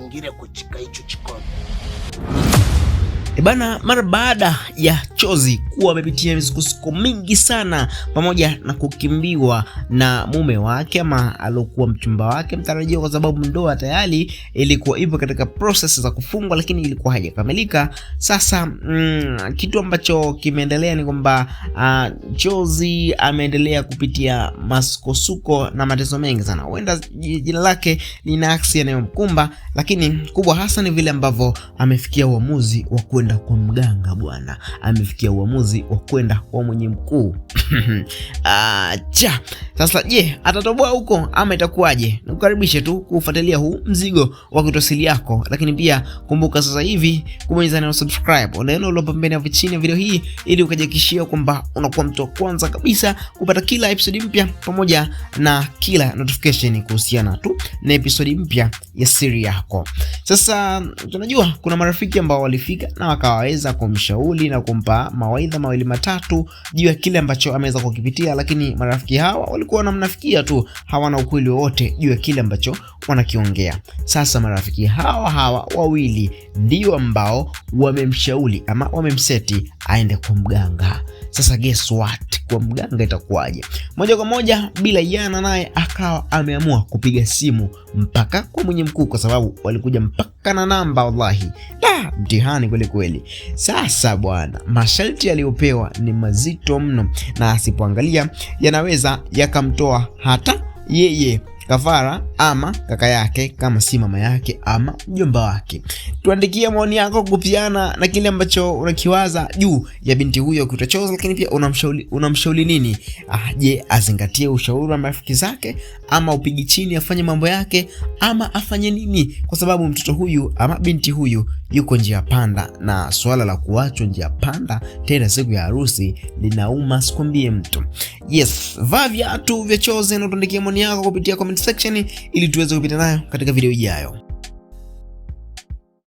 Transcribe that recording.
ingire kuchika hicho chikono. Bana, mara baada ya Chozi kuwa amepitia misukosuko mingi sana pamoja na kukimbiwa na mume wake ama alokuwa mchumba wake mtarajiwa, kwa sababu ndoa tayari ilikuwa ipo katika process za kufungwa lakini ilikuwa haijakamilika. Sasa kitu ambacho kimeendelea ni kwamba Chozi ameendelea kupitia masukosuko na mateso mengi sana. Huenda jina lake lina aksi yanayomkumba, lakini kubwa hasa ni vile ambavyo amefikia uamuzi wa kwenda kwa mganga bwana. Amefikia uamuzi wa kwenda kwa mwenye mkuu. Sasa je, atatoboa huko ama itakuwaje? Nikukaribishe tu kufuatilia huu mzigo wa kutosili yako, lakini pia kumbuka sasa hivi kubonyeza neno subscribe neno lo pembeni hapo chini ya video hii, ili ukajihakikishia kwamba unakuwa mtu wa kwanza kabisa kupata kila episode mpya pamoja na kila notification kuhusiana tu na episode mpya ya siri yako. Sasa tunajua kuna marafiki ambao walifika na wakaweza kumshauri na kumpa mawaidha mawili matatu juu ya kile ambacho ameweza kukipitia, lakini marafiki hawa walikuwa wanamnafikia tu, hawana ukweli wote juu ya kile ambacho wanakiongea. Sasa marafiki hawa wawili ndio ambao wamemshauri ama wamemseti aende kwa mganga. Sasa guess what? Kwa mganga itakuwaje? Moja kwa moja bila yana, naye akawa ameamua kupiga simu mpaka kwa mwenye mkuu, kwa sababu walikuja mpaka na namba. Wallahi mtihani kweli kweli. Sasa bwana, masharti aliyopewa ni mazito mno, na asipoangalia yanaweza yakamtoa hata yeye kafara ama kaka yake, kama si mama yake ama mjomba wake. Tuandikia maoni yako kupiana na kile ambacho unakiwaza juu ya binti huyo kuitwa Chozi, lakini pia unamshauri nini? Je, azingatie ushauri wa marafiki zake ama upigi chini afanye mambo yake ama afanye nini? Kwa sababu mtoto huyu ama binti huyu yuko njia panda, na swala la kuachwa njia panda tena siku ya harusi linauma, sikwambie mtu. Yes, vaa viatu vya Chozi na tuandikie maoni yako kupitia comment section ili tuweze kupita nayo katika video ijayo.